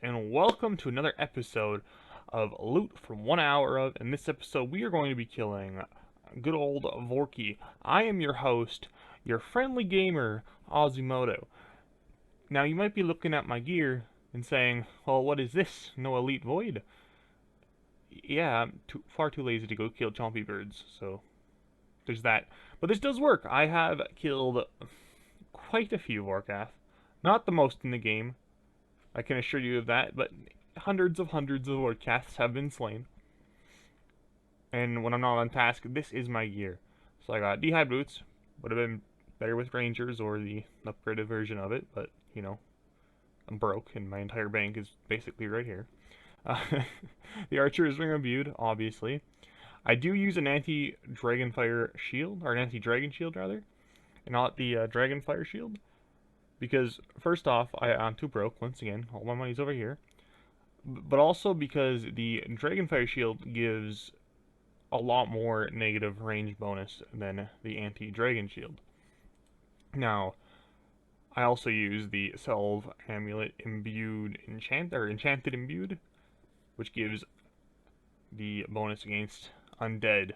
and welcome to another episode of Loot from 1 Hour of. In this episode, we are going to be killing good old Vorkath. I am your host, your friendly gamer, auzzymotto. Now, you might be looking at my gear and saying, well, what is this? No Elite Void? Yeah, I'm far too lazy to go kill chompy birds, so there's that. But this does work. I have killed quite a few Vorkath. Not the most in the game, I can assure you of that, but hundreds of Vorkaths have been slain. And when I'm not on task, this is my gear. So I got D'hide boots, would have been better with Rangers or the upgraded version of it, but, you know, I'm broke and my entire bank is basically right here. The Archer is ring imbued, obviously. I do use an anti-dragonfire shield, or an anti-dragon shield rather, and not the dragonfire shield. Because, first off, I'm too broke, once again, all my money's over here. But also because the Dragonfire Shield gives a lot more negative range bonus than the anti-Dragon Shield. Now, I also use the Salve Amulet Imbued Enchanted Imbued, which gives the bonus against Undead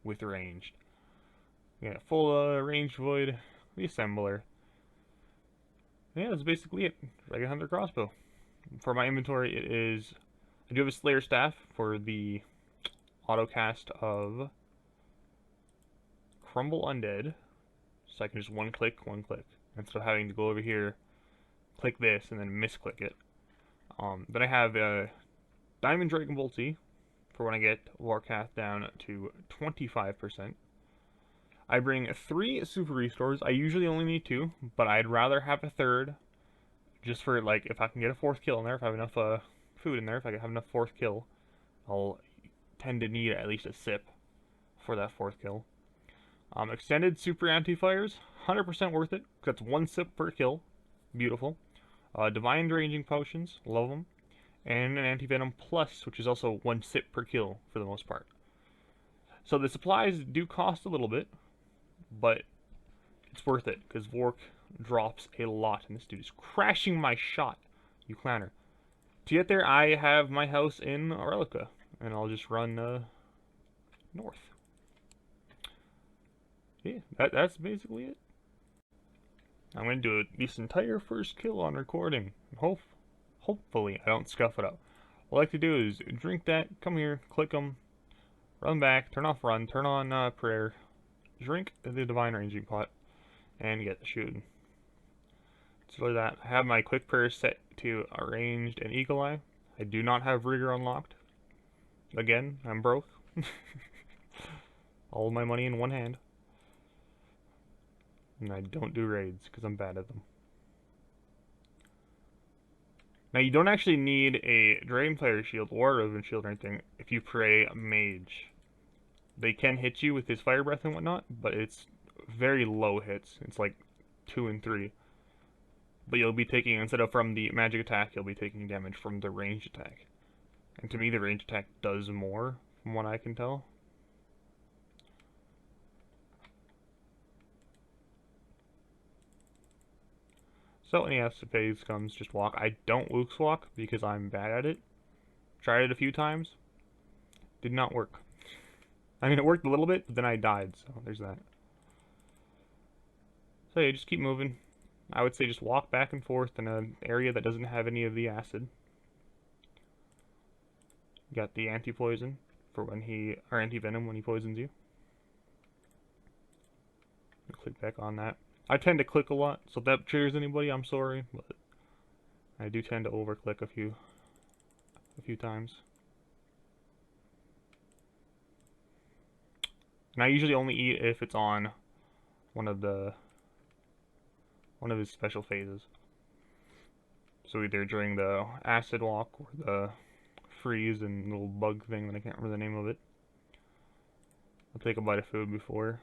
with ranged. Yeah, full ranged void, the assembler. Yeah, that's basically it. Dragon Hunter crossbow. For my inventory, I do have a Slayer staff for the autocast of Crumble Undead, so I can just one click, instead of having to go over here, click this, and then misclick it. Then I have a Diamond Dragon Bolty for when I get Vorkath down to 25%. I bring 3 super restores. I usually only need 2, but I'd rather have a third, just for, like, if I can get a 4th kill in there, if I have enough food in there, if I can have enough 4th kill, I'll tend to need at least a sip for that 4th kill. Extended super anti-fires, 100% worth it, because that's 1 sip per kill. Beautiful. Divine ranging potions, love them. And an anti-venom plus, which is also 1 sip per kill for the most part. So the supplies do cost a little bit, but it's worth it, because Vork drops a lot, and this dude is crashing my shot, you clanner. To get there, I have my house in Relica, and I'll just run north. Yeah, that's basically it. I'm going to do this entire first kill on recording. Hopefully I don't scuff it up. What I like to do is drink that, come here, click them, run back, turn off run, turn on prayer, drink the divine ranging pot, and get the shooting. So for that, I have my quick prayer set to arranged and eagle eye. I do not have rigor unlocked. Again, I'm broke. All my money in one hand. And I don't do raids because I'm bad at them. Now you don't actually need a Dragonfire shield or a Rovin shield or anything if you pray mage. They can hit you with his fire breath and whatnot, but it's very low hits. It's like 2 and 3. But you'll be taking, instead of from the magic attack, you'll be taking damage from the ranged attack. And to me, the ranged attack does more, from what I can tell. So any escapades comes, just walk. I don't Luke's walk because I'm bad at it. Tried it a few times. Did not work. I mean, it worked a little bit, but then I died, so there's that. So yeah, just keep moving. I would say just walk back and forth in an area that doesn't have any of the acid. You got the anti-poison for when or anti-venom when he poisons you. Click back on that. I tend to click a lot, so if that triggers anybody, I'm sorry, but I do tend to overclick a few times. And I usually only eat if it's on one of his special phases. So either during the acid walk or the freeze and little bug thing that I can't remember the name of it. I'll take a bite of food before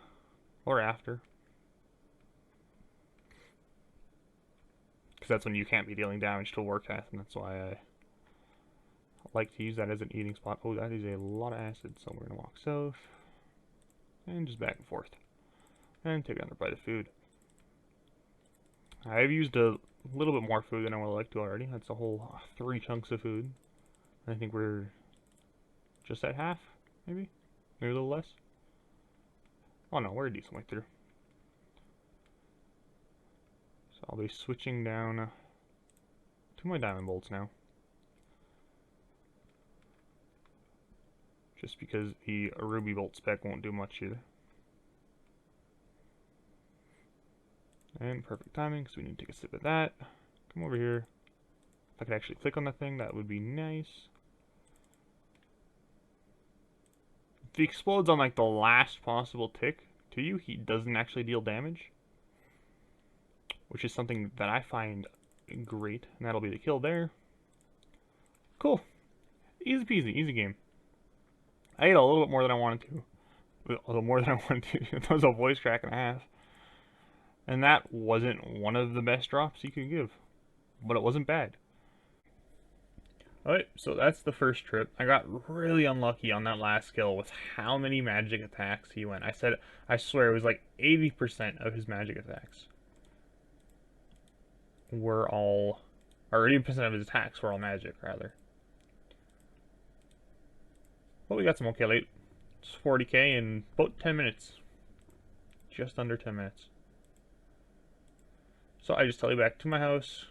or after. Because that's when you can't be dealing damage to Vorkath, and that's why I like to use that as an eating spot. Oh, that is a lot of acid, so we're going to walk south. And just back and forth. And take another bite of food. I've used a a little bit more food than I would like to already. That's a whole 3 chunks of food. I think we're just at half, maybe? Maybe a little less? Oh no, we're a decent way through. So I'll be switching down to my diamond bolts now. Just because the ruby bolt spec won't do much either. And perfect timing, because we need to take a sip of that. Come over here. If I could actually click on the thing, that would be nice. If he explodes on like the last possible tick to you, he doesn't actually deal damage. Which is something that I find great. And that'll be the kill there. Cool. Easy peasy, easy game. I ate a little bit more than I wanted to. A little more than I wanted to. That was a voice crack and a half. And that wasn't one of the best drops you could give. But it wasn't bad. Alright, so that's the first trip. I got really unlucky on that last kill with how many magic attacks he went. I swear it was like 80% of his magic attacks were all, or 80% of his attacks were all magic, rather. But we got some okay loot. It's 40k in about 10 minutes. Just under 10 minutes. So I just tele back to my house.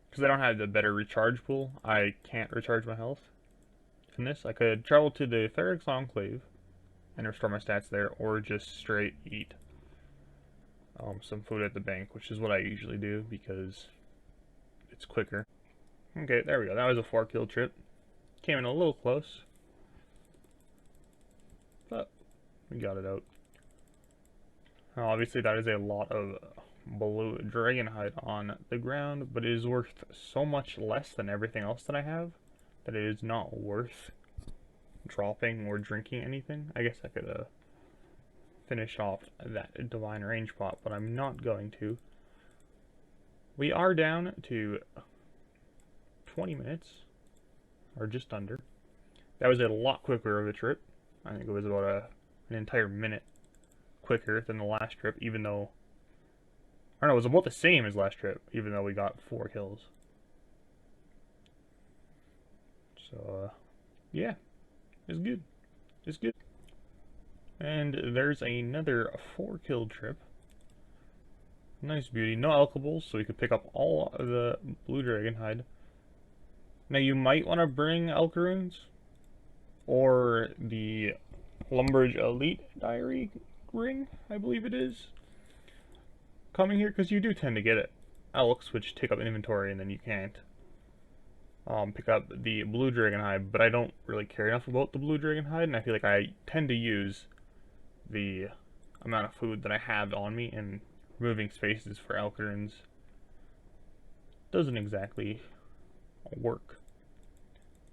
Because I don't have the better recharge pool, I can't recharge my health in this. I could travel to the Ferrix Enclave and restore my stats there, or just straight eat some food at the bank, which is what I usually do because it's quicker. Okay, there we go. That was a 4-kill trip. Came in a little close, but we got it out. Now, obviously, that is a lot of blue dragon hide on the ground, but it is worth so much less than everything else that I have that it is not worth dropping or drinking anything. I guess I could finish off that divine range pot, but I'm not going to. We are down to 20 minutes, or just under. That was a lot quicker of a trip. I think it was about an entire minute quicker than the last trip, even though, I don't know, it was about the same as last trip, even though we got 4 kills. So, yeah, it's good. It's good. And there's another 4-kill trip. Nice beauty. No alkables, so we could pick up all of the blue dragon hide. Now you might want to bring Elkarunes or the Lumbridge Elite Diary ring, I believe it is, coming here, because you do tend to get it elks, which take up inventory, and then you can't pick up the blue dragon hide. But I don't really care enough about the blue dragon hide, and I feel like I tend to use the amount of food that I have on me, and removing spaces for Elkarunes doesn't exactly work.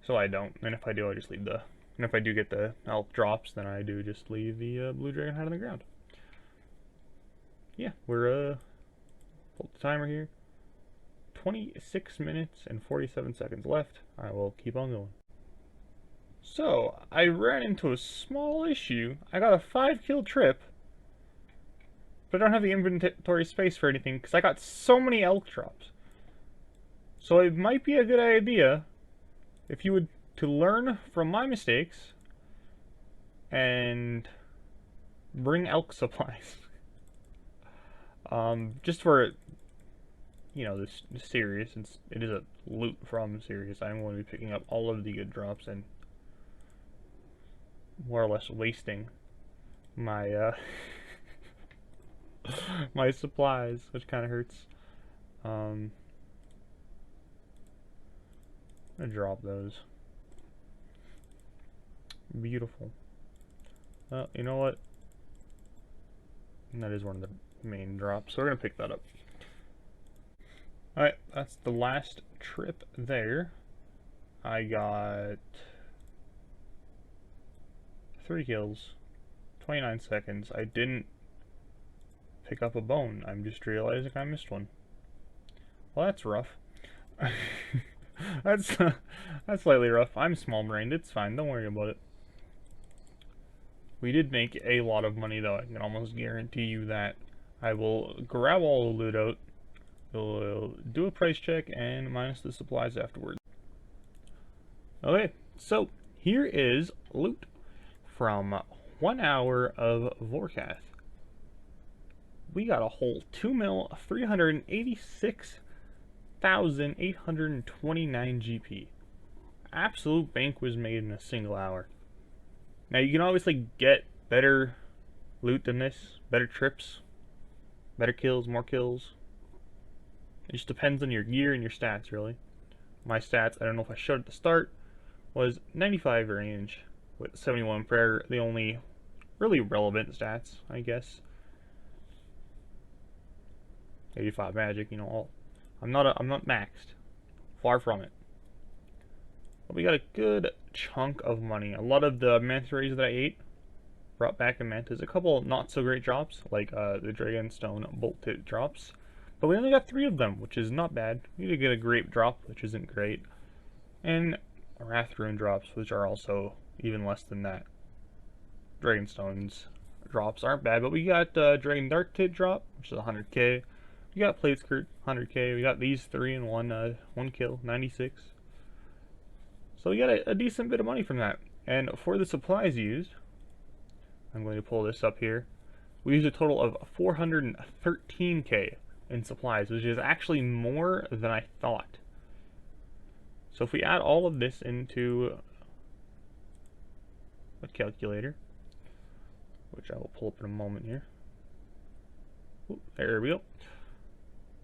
So I don't, and if I do, I just leave the, and if I do get the elk drops, then I do just leave the blue dragon hide on the ground. Yeah, we're hold the timer here. 26 minutes and 47 seconds left. I will keep on going. So, I ran into a small issue. I got a 5-kill trip, but I don't have the inventory space for anything because I got so many elk drops. So it might be a good idea if you would to learn from my mistakes and bring elk supplies. Just for, you know, this series, since it is a loot from series, I'm going to be picking up all of the good drops and more or less wasting my my supplies, which kind of hurts. I'm gonna drop those. Beautiful. Well, you know what? That is one of the main drops, so we're gonna pick that up. Alright, that's the last trip there. I got 3 kills, 29 seconds. I didn't pick up a bone. I'm just realizing I missed one. Well, that's rough. That's slightly rough. I'm small-brained. It's fine. Don't worry about it. We did make a lot of money, though. I can almost guarantee you that. I will grab all the loot out. We'll do a price check and minus the supplies afterwards. Okay, so here is loot from 1 hour of Vorkath. We got a whole 2,386,829 GP. Absolute bank was made in a single hour. Now you can obviously get better loot than this, better trips, better kills, more kills. It just depends on your gear and your stats, really. My stats, I don't know if I showed at the start, was 95 range with 71 prayer, the only really relevant stats, I guess. 85 magic, you know, all. I'm not maxed. Far from it. But we got a good chunk of money. A lot of the manta rays that I ate brought back in mantas. A couple not so great drops, like the Dragonstone bolted drops. But we only got 3 of them, which is not bad. We did get a grape drop, which isn't great. And Wrath Rune drops, which are also even less than that. Dragonstones drops aren't bad, but we got Dragon Dart Tit drop, which is 100k. We got Plate Skirt, 100k. We got these 3 in one kill, 96. So we got a decent bit of money from that. And for the supplies used, I'm going to pull this up here. We used a total of 413k in supplies, which is actually more than I thought. So if we add all of this into a calculator, which I will pull up in a moment here. Ooh, there we go.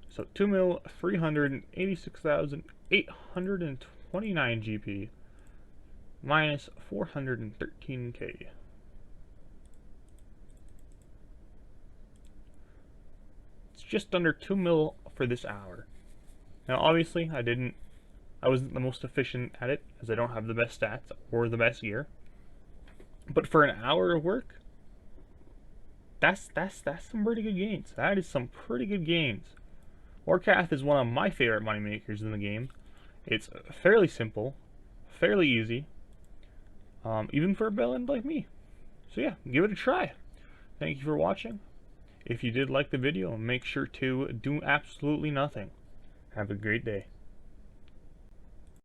So 2,386,829 GP minus 413k. It's just under 2 mil for this hour. Now obviously I wasn't the most efficient at it, as I don't have the best stats or the best gear. But for an hour of work, that's some pretty good gains. That is some pretty good gains. Vorkath is one of my favorite moneymakers in the game. It's fairly simple, fairly easy, even for a bellend like me. So yeah, give it a try. Thank you for watching. If you did like the video, make sure to do absolutely nothing. Have a great day.